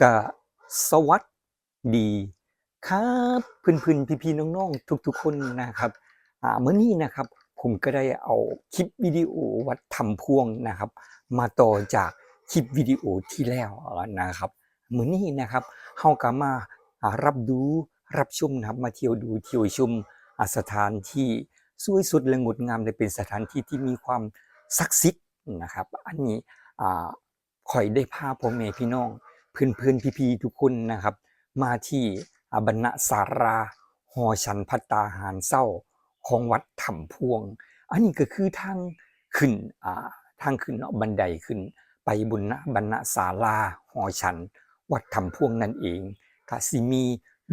ก็สวัสดีครับเพื่อนๆพี่ๆน้องๆทุกๆคนนะครับมื้อนี้นะครับผมก็ได้เอาคลิปวิดีโอวัดทำพ่วงนะครับมาต่อจากคลิปวิดีโอที่แล้วนะครับมื้อนี้นะครับเราก็มารับดูรับชมนะครับมาเที่ยวดูเที่ยวชมสถานที่สวยสดและงดงามและเป็นสถานที่ที่มีความศักดิ์สิทธิ์นะครับอันนี้อ่าข้อยได้พาพ่อแม่พี่น้อง เพื่อนๆพี่ๆทุกคนนะครับมาที่บรรณศาลาหอฉันภัตตาหารเศร้าของวัดถ้ำพวงอันนี้ก็คือขึ้นทางขึ้นเนาะบันไดขึ้นไปบนบรรณศาลาหอฉันวัดถ้ำพวงนั่นเองก็สิมี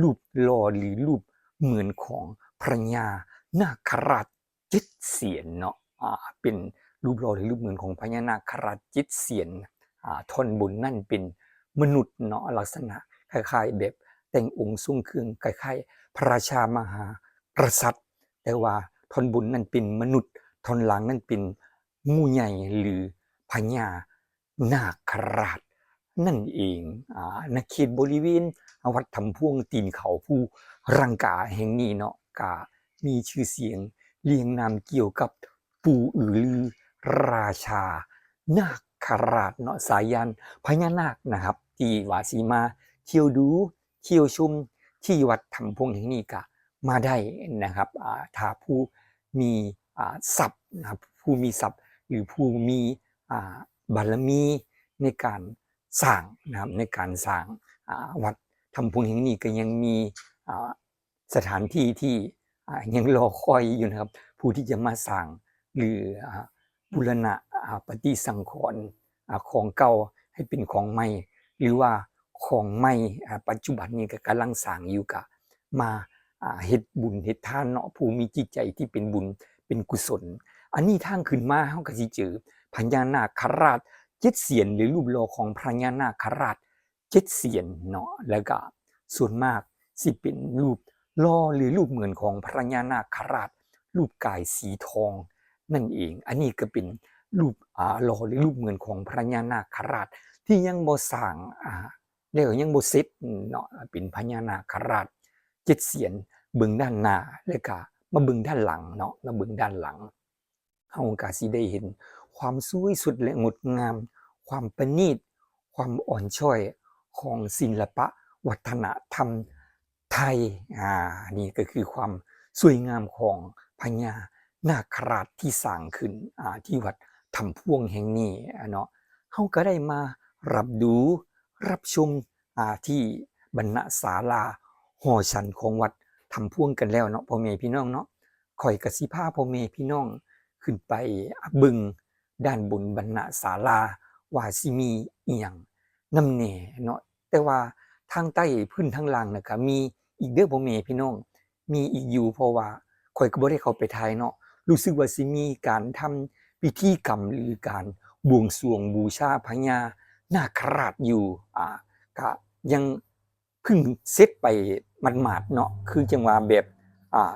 รูปหล่อหรือรูปเหมือนของพระญานาคราชเจ็ดเสียนเนาะเป็นรูปหล่อหรือรูปเหมือนของพญานาคราชเจ็ดเสียนท่อนบนนั่นเป็น มนุษย์เนาะลักษณะคล้ายๆแบบแต่งองค์ทรงเครื่องคล้ายๆพระราชามหากษัตริย์แต่ว่าท่อนบนนั่นเป็นมนุษย์ท่อนหลังนั่นเป็นงูใหญ่หรือพญานาคราชนั่นเองณเขตบริเวณวัดถ้ำพวงตีนเขาผู้รังกาแห่งนี้เนาะกามีชื่อเสียงเรียงนามเกี่ยวกับปู่อือลือราชานาคราชเนาะสายัน พญานาคนะครับที่ว่าสีมาเที่ยวดูเที่ยวชมที่วัดถ้ำพวงแห่งนี้ก็มาได้นะครับถ้าผู้มีทรัพย์นะครับผู้มีทรัพย์หรือผู้มีบารมีในการสร้างนะครับในการสร้างวัดถ้ำพวงแห่งนี้ก็ยังมีสถานที่ที่ยังรอคอยอยู่นะครับผู้ที่จะมาสร้างหรือบูรณะปฏิสังขรณ์ของเก่า ให้เป็นของใหม่หรือว่าของใหม่ปัจจุบันนี้ก็กำลังสร้างอยู่ก็มาเฮ็ดบุญเฮ็ดทานเนาะผู้มีจิตใจที่เป็นบุญเป็นกุศลอันนี้ทางขึ้นมาเฮาก็สิเจอพญานาคราชเจ็ดเสียนหรือรูปหล่อของพญานาคราชเจ็ดเสียนเนาะแล้วก็ส่วนมากสิเป็นรูปหล่อหรือรูปเหมือนของพญานาคราชรูปกายสีทองนั่นเองอันนี้ก็เป็นรูปหล่อหรือรูปเหมือนของพญานาคราช ที่ยังบ่สร้างแล้วยังบ่เสร็จเนาะเป็นพญานาคราชเจ็ดเสียนเบิ่งด้านหน้าแล้วก็มาเบิ่งด้านหลังเนาะมาเบิ่งด้านหลังเฮาก็สิได้เห็นความสวยสดและงดงามความประณีตความอ่อนช้อยของศิลปะวัฒนธรรมไทยนี่ก็คือความสวยงามของพญานาคราชที่สร้างขึ้นที่วัดถ้ำพวงแห่งนี้เนาะ เฮาก็ได้มารับดูรับชมที่บรรณศาลาหอฉันของวัดถ้ำพวงกันแล้วเนาะพ่อแม่พี่น้องเนาะข้อยก็สิพาพ่อแม่พี่น้องขึ้นไปเบิ่งด้านบนบรรณศาลาว่าสิมีอิหยังนำแหน่เนาะแต่ว่าทางใต้พื้นทางล่างน่ะก็มีอีกเด้อพ่อแม่พี่น้องมีอีกอยู่เพราะว่าข้อยก็บ่ได้เข้าไปถ่ายเนาะรู้สึกว่าสิมีการทำพิธีกรรมหรือการ บวงสรวงบูชาพญานาคราชอยู่ก็ยังเพิ่งเสร็จไปหมาดๆเนาะคือจังว่าแบบอ่า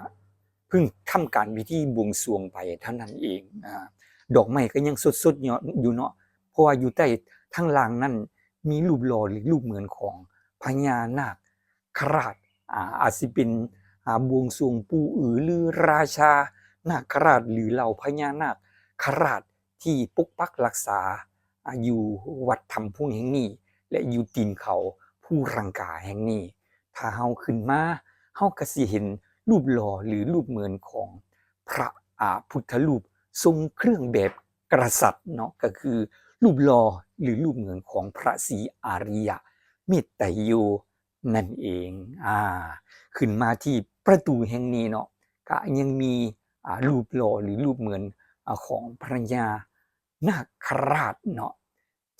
เพิ่งทำการพิธีบวงสรวงไปเท่านั้นเองดอกไม้ก็ยังสดๆอยู่เนาะเพราะว่าอยู่ใต้ทางล่างนั่นมีรูปหล่อหรือรูปเหมือนของพญานาคราชอาจสิเป็นบวงสรวงปู่อือลือราชานาคราชหรือเหล่าพญานาคราช ที่ปกปักรักษาอยู่วัดถ้ำพวงแห่งนี้และอยู่ตีนเขาผู้รังกาแห่งนี้ถ้าเฮาขึ้นมาเฮาก็สิเห็นรูปหล่อหรือรูปเหมือนของพระพุทธรูปทรงเครื่องแบบกษัตริย์เนาะก็คือรูปหล่อหรือรูปเหมือนของพระศรีอาริยเมตไตรโยนั่นเองขึ้นมาที่ประตูแห่งนี้เนาะก็ยังมีรูปหล่อหรือรูปเหมือนของพระญา นาคราชเนาะ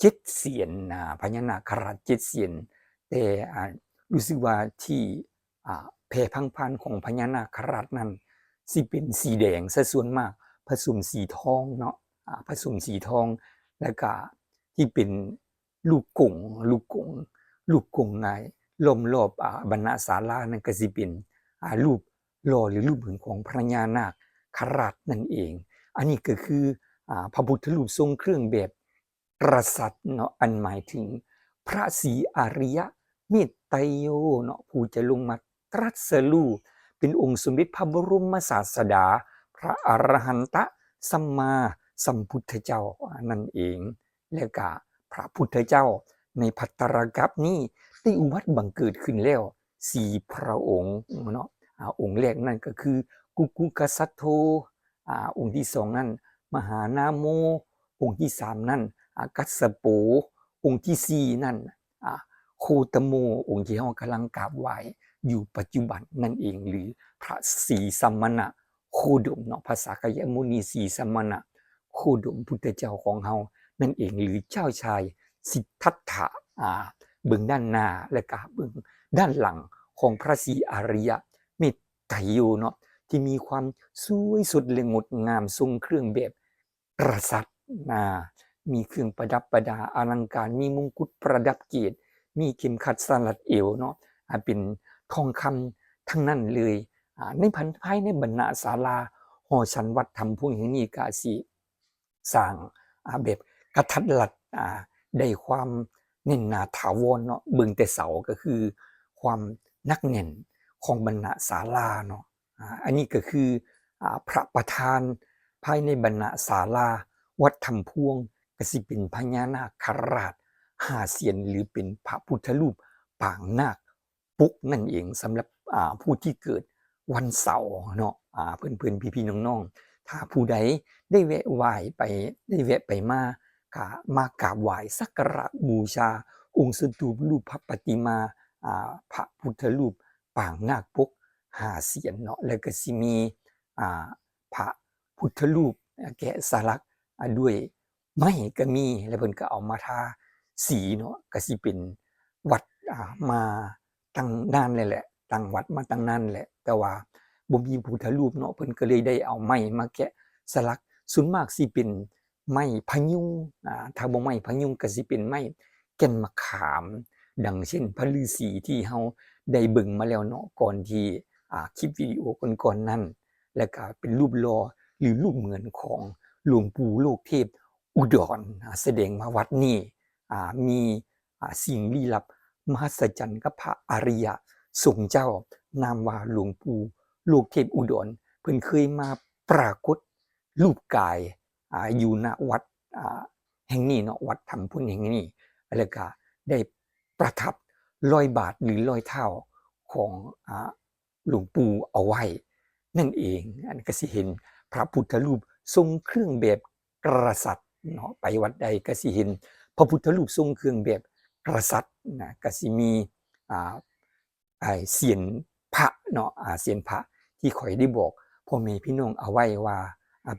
เจ็ดเสียนพญานาคราชเจ็ดเสียนแต่รู้สึกว่าที่แผ่พังพานของพญานาคราชนั้นสิเป็นสีแดงซะส่วนมากผสมสีทองเนาะผสมสีทองแล้วก็ที่เป็นลูกกงลูกกงลูกกงในล้อมรอบบรรณศาลานั่นก็สิเป็นรูปหล่อหรือรูปเหมือนของพระญานาคราชนั่นเองอันนี้ก็คือ พระพุทธรูปทรงเครื่องแบบกษัตริย์เนาะอันหมายถึง พระศรีอริยเมตไตรโยเนาะผู้จะลงมาตรัสรู้เป็นองค์สมเด็จพระบรมศาสดาพระอรหันตสัมมาสัมพุทธเจ้านั่นเองและก็พระพุทธเจ้าในภัตตรกัปนี้ได้อุบัติบังเกิดขึ้นแล้ว4พระองค์เนาะองค์แรกนั่นก็คือกุกุกสัตโธองค์ที่สองนั่นมหานาโมองค์ที่สามนั่นกัสสโปองค์ที่สี่นั่นโคตโมองค์ที่เรากำลังกราบไหว้อยู่ปัจจุบันนั่นเองหรือพระศรีสัมมณะโคดมเนาะภาษากยมุนีศรีสัมมณะโคดมพุทธเจ้าของเรานั่นเองหรือเจ้าชายสิทธัตถะเบื้องด้านหน้าและก็เบื้องด้านหลังของพระศรีอริยเมตไตรโยเนาะที่มีความสวยสดและงดงามทรงเครื่องแบบกษัตริย์มีเครื่องประดับประดาอลังการมีมงกุฎประดับเกศมีเข็มขัดสลัดเอวเนาะเป็นทองคำทั้งนั้นเลยในภายในบรรณาศาลาหอฉันวัดธรรมพวกแห่งนี้ก็สิสร้างแบบกระทัดรัดได้ความแน่นหนาถาวรเนาะเบิ่งแต่เสาก็คือความนักแน่นของบรรณาศาลาเนาะอันนี้ก็คือพระประธานภายในบรรณาศาลาวัดธรรมพวงก็สิเป็นพญานาคราช5 เสียนหรือเป็นพระพุทธรูปปางนาคปุกนั่นเองสำหรับผู้ที่เกิดวันเสาร์เนาะเพื่อนๆพี่ๆน้องๆถ้าผู้ใดได้แวะไหว้ไปได้แวะไปมากราบไหว้สักการะบูชาองค์สถูปรูปพระปฏิมาพระพุทธรูปปางนาคปก5 เสียนเนาะแล้วก็สิมีพระพุทธรูปแกะสลักด้วยไม้ก็มีแล้วเพิ่นก็เอามาทาสีเนาะก็สิเป็นวัดมาตั้งนานเลยแหละตั้งวัดมาตั้งนานแหละแต่ว่าบ่มีพุทธรูปเนาะเพิ่นก็เลยได้เอาไม้มาแกะสลักส่วนมากสิเป็นไม้พะยุงถ้าบ่ไม้พะยุงก็สิเป็นไม้แก่นมะขามดังเช่นพระฤาษีที่เฮาได้เบิ่งมาแล้วเนาะก่อนที่คลิปวิดีโอก่อนๆนั้นแล้วก็เป็นรูปหล่อหรือรูปเหมือนของหลวงปู่โลกเทพอุดรแสดงว่าวัดนี้มีสิ่งลี้ลับมหัศจรรย์กับพระอริยสงฆ์เจ้านามว่าหลวงปู่โลกเทพอุดรเพิ่นเคยมาปรากฏรูปกายอยู่ณวัดแห่งนี้เนาะวัดธรรมพุทธแห่งนี้แล้วก็ได้ประทับรอยบาทหรือรอยเท้าของหลวงปู่เอาไว้นั่นเองอันก็สิเห็นพระพุทธรูปทรงเครื่องแบบกษัตริย์เนาะไปวัดใดก็สิเห็นพระพุทธรูปทรงเครื่องแบบกษัตริย์นะก็สิมีเสียนพระเนาะเสียนพระที่ข่อยได้บอกพ่อแม่พี่น้องเอาไว้ว่า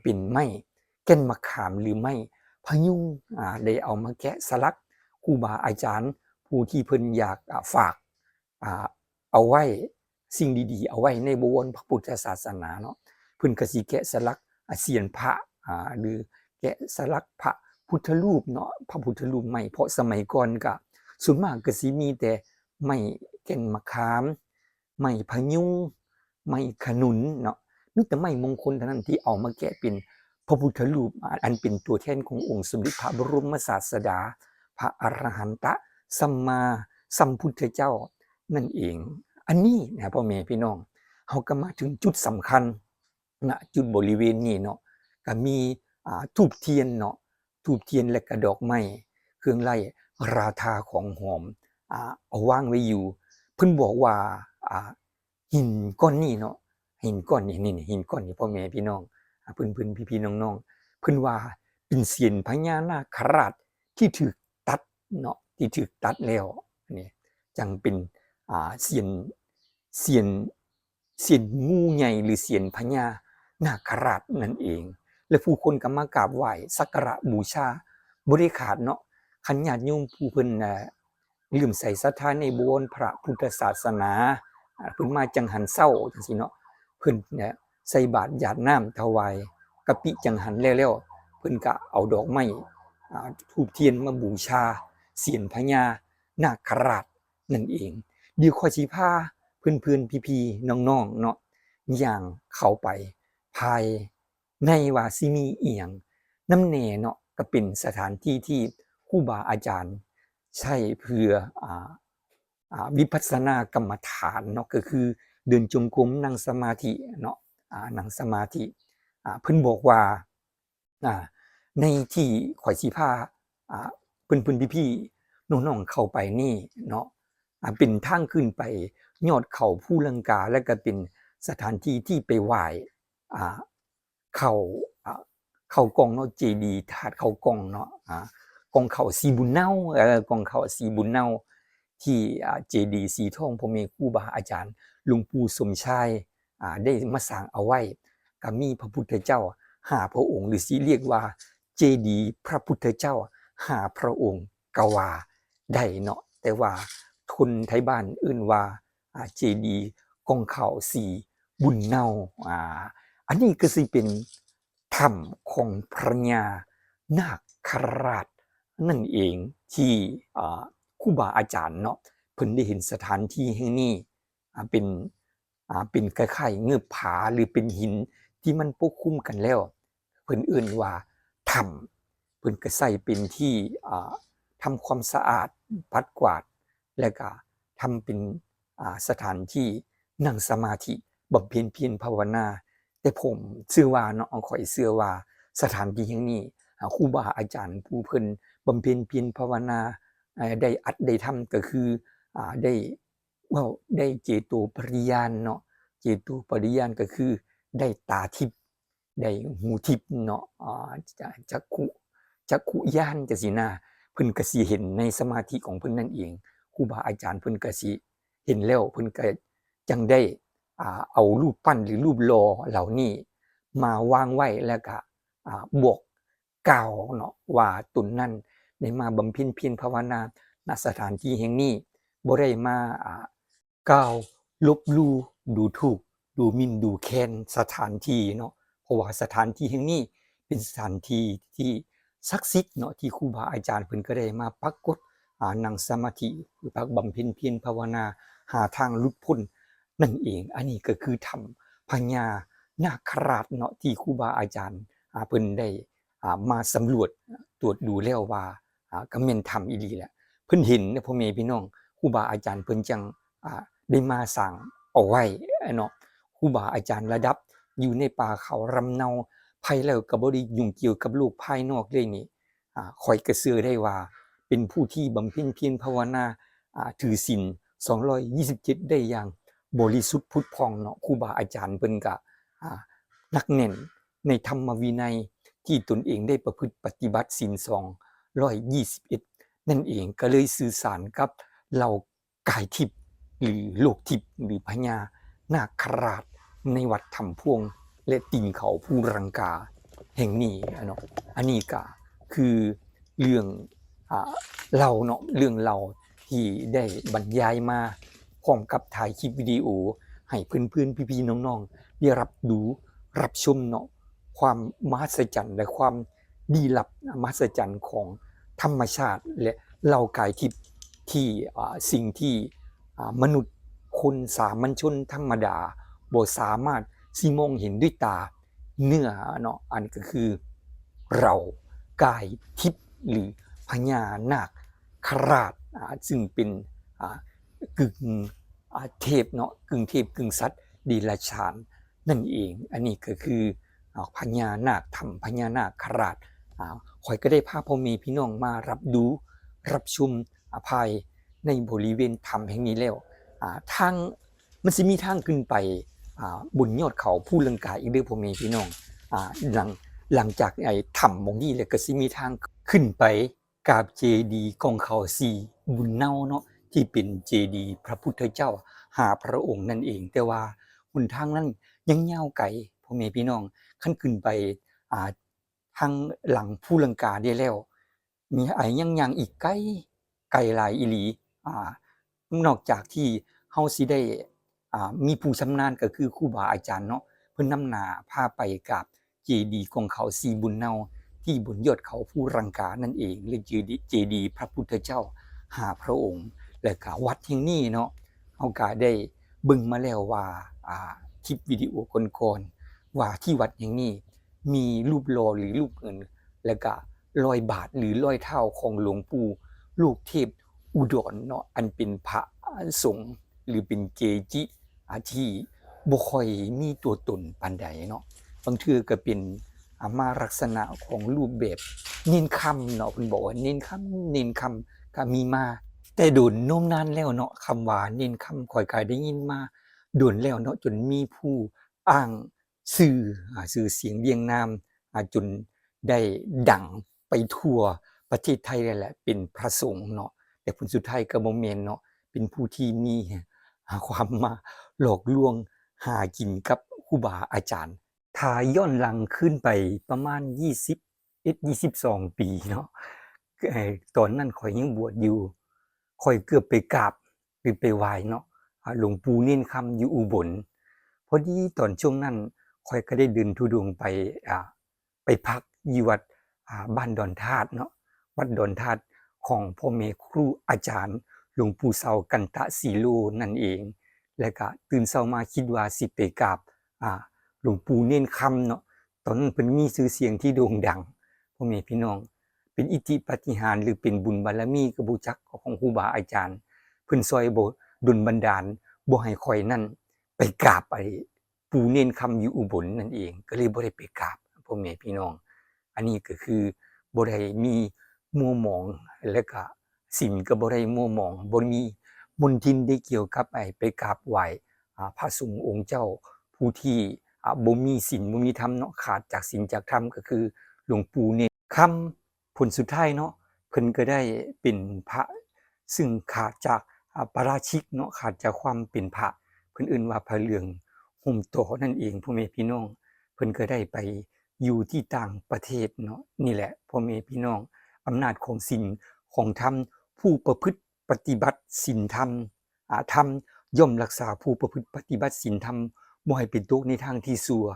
เป็นไม้แก่นมะขามหรือไม้พะยุงได้เอามาแกะสลักครูบาอาจารย์ผู้ที่เพิ่นอยากฝากเอาไว้สิ่งดีๆเอาไว้ในบวรพระพุทธศาสนาเนาะเพิ่นก็สิแกะสลักเสียนพระหรือแกะสลักพระพุทธรูปเนาะพระพุทธรูปใหม่เพราะสมัยก่อนก็ส่วนมากก็สิมีแต่ไม้แก่นมะขามไม้พะยุงไม้ขนุนเนาะมีแต่ไม้มงคลเท่านั้นที่เอามาแกะเป็นพระพุทธรูปอันเป็นตัวแทนขององค์สมเด็จพระบรมศาสดาพระอรหันตสัมมาสัมพุทธเจ้านั่นเองอันนี้นะพ่อแม่พี่น้องเฮาก็มาถึงจุดสำคัญณจุดบริเวณนี้เนาะก็มีธูปเทียนเนาะธูปเทียนและก็ดอกไม้เครื่องไล่ราธาของหอมเอาวางไว้อยู่เพิ่นบอกว่าหินก้อนนี้เนาะหินก้อนนี้นี่หินก้อนนี้พ่อแม่พี่น้องเพิ่นพี่ๆน้องๆเพิ่นว่าเป็นเสียนพญานาคราชที่ถูกตัดเนาะที่ถูกตัดแล้วนี่จังเป็นเสียนงูใหญ่หรือเสียนพญานาคราชนั่นเองและผู้คนก็มากราบไหว้สักการะบูชาบ่ได้ขาดเนาะคันญาติโยมผู้เพิ่นเลื่อมใสศรัทธาในบวรพระพุทธศาสนาเพิ่นมาจังหันเช้าจังซี่เนาะเพิ่นใส่บาตรหยาดน้ำถวายกะปิจังหันแล้วเพิ่นก็เอาดอกไม้ธูปเทียนมาบูชาเสียนพญานาคราชนั่นเองเดี๋ยวข้อยสิพาเพื่อนๆพี่ๆน้องๆเนาะย่างเข้าไปภายในว่าสิมีอิหยังนำแน่เนาะก็เป็นสถานที่ที่ครูบาอาจารย์ ใช้เพื่อวิปัสสนากรรมฐานเนาะก็คือเดินจงกรมนั่งสมาธิเนาะนั่งสมาธิเพิ่นบอกว่าในที่ข่อยสิพาเพิ่นพี่ๆน้องๆเข้าไปนี่เนาะเป็นทางขึ้นไปยอดเขาภูลังกาและก็เป็นสถานที่ที่ไปไหว้เขาเขากองเนาะเจดีย์ธาตุเขากองเนาะกองเขาสีบุญเน่ากองเขาสีบุญเน่าที่เจดีย์สีทองพ่อแม่ครูบาอาจารย์หลวงปู่สมชายได้มาสร้างเอาไว้ก็มีพระพุทธเจ้า5พระองค์หรือสิเรียกว่าเจดีย์พระพุทธเจ้า5พระองค์ก็ว่าได้เนาะแต่ว่าคนไทยบ้านเอิ้นว่าเจดีย์กองเขาสีบุญเน่าอันนี้ก็สิเป็นถ้ำของพระญานาคราชนั่นเองที่ครูบาอาจารย์เนาะเพิ่นได้เห็นสถานที่แห่งนี้เป็นคล้ายๆเงือบผาหรือเป็นหินที่มันปกคลุมกันแล้วเพิ่นเอิ้นว่าถ้ำเพิ่นก็ใช้เป็นที่ทำความสะอาดปัดกวาดแล้วก็ทำเป็นสถานที่นั่งสมาธิบำเพ็ญเพียรภาวนาแต่ผมเชื่อว่าเนาะข้อยเชื่อว่าสถานที่แห่งนี้ครูบาอาจารย์ผู้เพิ่นบำเพ็ญเพียรภาวนาได้อัดได้ทำก็คือได้เจโตปริญาณเนาะเจโตปริญาณก็คือได้ตาทิพย์ได้หูทิพย์เนาะจักขุญาณจังซี่นะเพิ่นก็สิเห็นในสมาธิของเพิ่นนั่นเองครูบาอาจารย์เพิ่นก็สิเห็นแล้วเพิ่นก็จังได้เอารูปปั้นหรือรูปหล่อเหล่านี้มาวางไว้แล้วก็บอกกล่าวเนาะว่าตนนั้นได้มาบำเพ็ญเพียรภาวนาณสถานที่แห่งนี้บ่ได้มากล่าวลบหลู่ดูถูกดูหมิ่นดูแคลนสถานที่เนาะเพราะว่าสถานที่แห่งนี้เป็นสถานที่ที่ศักดิ์สิทธิ์เนาะที่ครูบาอาจารย์เพิ่นก็ได้มาปรากฏนั่งสมาธิหรือพักบำเพ็ญเพียรภาวนาหาทางหลุดพ้นนั่นเองอันนี้ก็คือถ้ำพญานาคราชเนาะที่ครูบาอาจารย์เพิ่นได้มาสำรวจตรวจดูแล้วว่าก็แม่นถ้ำอีหลีแหละเพิ่นเห็นพ่อแม่พี่น้องครูบาอาจารย์เพิ่นจังได้มาสร้างเอาไว้เนาะครูบาอาจารย์ระดับอยู่ในป่าเขารำเนาภัยแล้วก็บ่ได้ยุ่งเกี่ยวกับโลกภายนอกเลยนี่ข้อยก็เชื่อได้ว่าเป็นผู้ที่บำเพ็ญเพียรภาวนาถือศีล227ได้อย่างบริสุทธิ์ผุดผ่องเนาะครูบาอาจารย์เพิ่นก็หนักแน่นในธรรมวินัยที่ตนเองได้ประพฤติปฏิบัติศีล221นั่นเองก็เลยสื่อสารกับเหล่ากายทิพย์หรือโลกทิพย์หรือพญานาคราชในวัดถ้ำพวงและตีนเขาภูรังกาแห่งนี้เนาะอันนี้ก็คือเรื่องเราเนาะเรื่องเราที่ได้บรรยายมาพร้อมกับถ่ายคลิปวิดีโอให้เพื่อนๆพี่ๆน้องๆได้รับดูรับชมเนาะความมหัศจรรย์และความลี้ลับมหัศจรรย์ของธรรมชาติและเหล่ากายทิพย์ที่สิ่งที่มนุษย์คนสามัญชนธรรมดาบ่สามารถสิมองเห็นด้วยตาเนื้อเนาะอันก็คือเรากายทิพย์หรือพญานาคราชซึ่งเป็นกึ่งเทพเนาะกึ่งเทพกึ่งสัตว์เดรัจฉานนั่นเองอันนี้ก็คือพญานาคถ้ำพญานาคราชข่อยก็ได้พาพ่อแม่พี่น้องมารับดูรับชมภายในบริเวณถ้ำแห่งนี้แล้วทางมันสิมีทางขึ้นไปบนยอดเขาภูลังกาอีกเด้อพ่อแม่พี่น้องหลังจากไอ้ถ้ำหม้องนี้แล้วก็สิมีทางขึ้นไปกราบเจดีย์ของเขาสีบุญเน่าเนาะที่เป็นเจดีย์พระพุทธเจ้า5พระองค์นั่นเองแต่ว่าหนทางนั้นยังยาวไกลพ่อแม่พี่น้องคันขึ้นไปทางหลังภูลังกาได้แล้วมียังอีกไกลหลายอีหลีนอกจากที่เฮาสิได้มีผู้ชำนาญก็คือครูบาอาจารย์เนาะเพิ่นนำหน้าพาไปกราบเจดีย์ของเขาสีบุญเน่าที่บนยอดเขาภูรังกานั่นเองหรือเจดีย์พระพุทธเจ้า5พระองค์และก็วัดแห่งนี้เนาะเฮาก็ได้เบิ่งมาแล้วว่าคลิปวิดีโอก่อนๆว่าที่วัดแห่งนี้มีรูปหล่อหรือรูปเงินและก็รอยบาทหรือรอยเท้าของหลวงปู่ลูกเทพ อุดรเนาะอันเป็นพระสงฆ์หรือเป็นเกจิที่บ่ค่อยมีตัวตนปานใดเนาะบางเทื่อก็เป็นมาลักษณะของรูปแบบเน้นคำเนาะเพิ่นบอกว่าเน้นคำเน้นคำก็มีมาแต่โดนโน้มนานแล้วเนาะคำว่าเน้นคำข้อยก็ได้ยินมาโดนแล้วเนาะจนมีผู้อ้างชื่อชื่อเสียงเรียงนามจนได้ดังไปทั่วประเทศไทยเลยแหละเป็นพระสงฆ์เนาะแต่ผลสุดท้ายก็บ่แม่นเนาะเป็นผู้ที่มีความมาหลอกลวงหากินกับครูบาอาจารย์ถ้าย้อนหลังขึ้นไปประมาณ21-22 ปีเนาะตอนนั้นข้อยยังบวชอยู่ข้อยเกือบไปกราบหรือไปไหว้เนาะหลวงปู่เนนคำอยู่อุบลพอดีตอนช่วงนั้นข้อยก็ได้เดินธุดงค์ไปพักอยู่วัดบ้านดอนธาตุเนาะวัดดอนธาตุของพ่อแม่ครูอาจารย์หลวงปู่เซากันตะสีโลนั่นเองแล้วก็ตื่นเช้ามาคิดว่าสิไปกราบหลวงปู่เนนคำเนาะตอนนั้นเพิ่นมีชื่อเสียงที่โด่งดังพ่อแม่พี่น้องเป็นอิทธิปาฏิหาริย์หรือเป็นบุญบารมีก็บ่จักของครูบาอาจารย์เพิ่นช่วยบ่ดลบันดาลบ่ให้ข้อยนั้นไปกราบปู่เนนคำอยู่อุบลนั่นเองก็เลยบ่ได้ไปกราบพ่อแม่พี่น้องอันนี้ก็คือบ่ได้มีมัวหมองและก็ศีลก็บ่ได้มัวหมองบ่มีมนทินได้เกี่ยวกับไปกราบไหว้พระสงฆ์องค์เจ้าผู้ที่บ่มีศีลบ่มีธรรมเนาะขาดจากศีลจากธรรมก็คือหลวงปู่เนรคำผลสุดท้ายเนาะเพิ่นก็ได้เป็นพระซึ่งขาดจากปาราชิกเนาะขาดจากความเป็นพระเพิ่นเอิ้นว่าพระเหลืองห่มต่อนั่นเองพ่อแม่พี่น้องเพิ่นก็ได้ไปอยู่ที่ต่างประเทศเนาะนี่แหละพ่อแม่พี่น้องอำนาจของศีลของธรรมผู้ประพฤติปฏิบัติศีลธรรมธรรมย่อมรักษาผู้ประพฤติปฏิบัติศีลธรรมบ่ให้เป็นตกในทางที่ชั่ว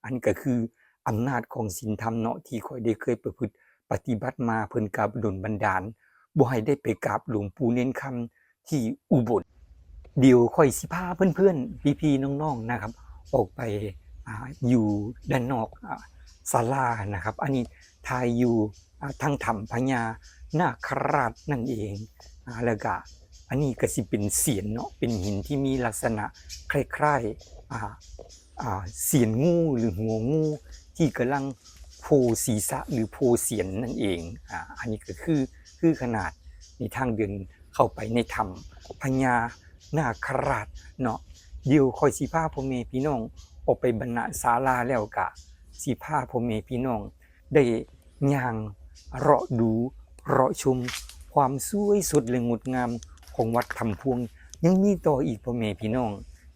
อันก็คืออำนาจของศีลธรรมเนาะที่ข้อยได้เคยประพฤติปฏิบัติมาเพิ่นก็ดลบันดาลบ่ให้ได้ไปกราบหลวงปู่เน้นคำที่อุบลเดี๋ยวข้อยสิพาเพื่อนๆพี่ๆน้องๆนะครับออกไปอยู่ด้านนอกศาลานะครับอันนี้ถ่ายอยู่ทางถ้ำพญานาคราชนั่นเองแล้วก็อันนี้ก็สิเป็นเสียนเนาะเป็นหินที่มีลักษณะคล้ายๆเสียนงูหรือหัวงูที่กำลังโผล่ศีรษะหรือโผล่เสียนนั่นเองอันนี้ก็คือขนาดในทางเดินเข้าไปในถ้ำพญานาคราชเนาะเดี๋ยวค่อยสิพาพ่อแม่พี่น้องออกไปบรรณศาลาแล้วก็สิพาพ่อแม่พี่น้องได้ย่างเลาะดูเลาะชมความสวยสดและงดงามของวัดถ้ำพวงยังมีต่ออีกพ่อแม่พี่น้อง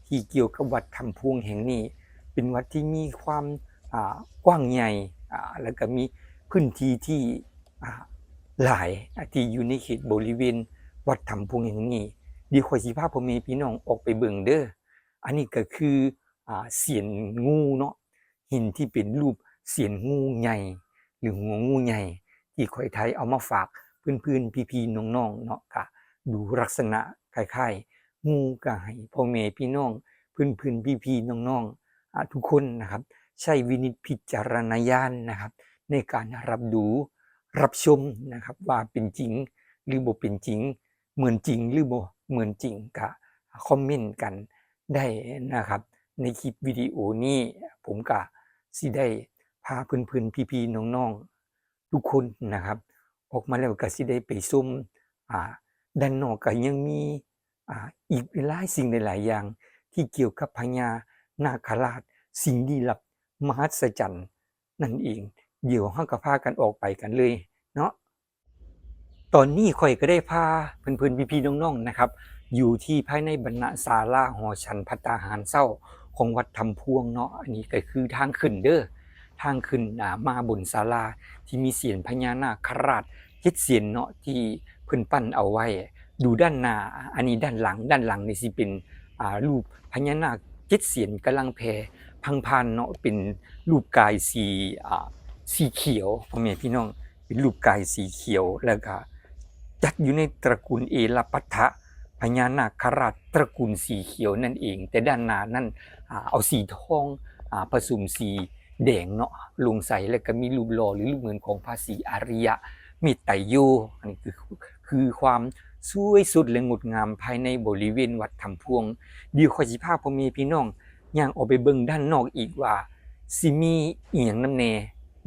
ที่เกี่ยวกับวัดถ้ำพวงแห่งนี้เป็นวัดที่มีความกว้างใหญ่แล้วก็มีพื้นที่ที่หลายที่อยู่ในเขตบริเวณวัดถ้ำพวงแห่งนี้เดี๋ยวข้อยสิพาพ่อแม่พี่น้องออกไปเบิ่งเด้ออันนี้ก็คือเสียนงูเนาะหินที่เป็นรูปเสียนงูใหญ่หรือหัวงูใหญ่ที่ข้อยไทยเอามาฝากเพื่อนๆพี่ๆน้องๆเนาะก็ดูลักษณะคล้ายๆงูก็ให้พ่อแม่พี่น้องเพื่อนๆพี่ๆน้องๆทุกคนนะครับใช้วินิจพิจารณญาณนะครับในการรับดูรับชมนะครับว่าเป็นจริงหรือบ่เป็นจริงเหมือนจริงหรือบ่เหมือนจริงก็คอมเมนต์กันได้นะครับในคลิปวิดีโอนี้ผมก็สิได้พาเพื่อนๆพี่ๆน้องๆทุกคนนะครับออกมาแล้วก็สิได้ไปชมด้านนอกก็ยังมีอีกหลายสิ่งหลายๆอย่างที่เกี่ยวกับพญานาคราชสิ่งลี้ลับมหัศจรรย์นั่นเองเดี๋ยวเราก็พากันออกไปกันเลยเนาะตอนนี้ข้อยก็ได้พาเพื่อนๆพี่ๆน้องๆนะครับอยู่ที่ภายในบรรณศาลาหอฉันภัตตาหารเช้าของวัดถ้ำพวงเนาะอันนี้ก็คือทางขึ้นเด้อทางขึ้นมาบนศาลาที่มีเสียนพญานาคราช7เสียนเนาะที่เพิ่นปั้นเอาไว้ดูด้านหน้าอันนี้ด้านหลังนี่สิเป็นรูปพญานาค7เสียนกำลังแผ่พังพานเนาะเป็นรูปกายสีเขียวพ่อแม่พี่น้องเป็นรูปกายสีเขียวแล้วก็จัดอยู่ในตระกูลเอราปัฏฐะพญานาคราชตระกูลสีเขียวนั่นเองแต่ด้านหน้านั้นเอาสีทองผสมสีแดงเนาะลงใส่แล้วก็มีรูปหล่อหรือรูปเหมือนของพระศรีอริยะเมตไตรโยอันนี้คือความ สวยสุดและงดงามภายในบริเวณวัดถ้ำพวงเดี๋ยวข้อยสิพาพ่อแม่พี่น้องย่างออกไปเบิ่งด้านนอกอีกว่าสิมีอิหยังนำแหน่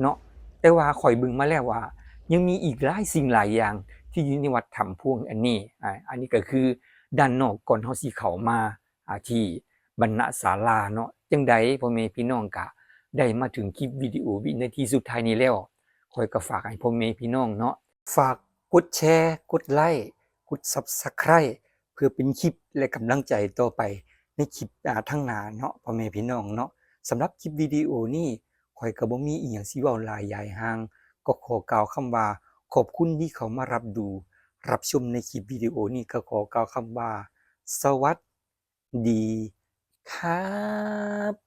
เนาะแต่ว่าข้อยเบิ่งมาแล้วว่ายังมีอีกหลายสิ่งหลายอย่างที่อยู่ในวัดถ้ำพวงอันนี้อันนี้ก็คือด้านนอกก่อนเฮาสิเข้ามาที่บรรณศาลาเนาะจังใดพ่อแม่พี่น้องก็ได้มาถึงคลิปวิดีโอวินาทีสุดท้ายนี้แล้วข้อยก็ฝากให้พ่อแม่พี่น้องเนาะฝากกดแชร์กดไลค์กด Subscribe เพื่อเป็นคลิปและกำลังใจต่อไปในคลิปทางหน้าเนาะพ่อแม่พี่น้องเนาะสำหรับคลิปวิดีโอนี้ข้อยก็บ่มีอิหยังสิเว้าหลายยายห่างก็ขอกล่าวคำว่าขอบคุณที่เขามารับชมในคลิปวิดีโอนี้ก็ขอกล่าวคำว่าสวัสดีครับ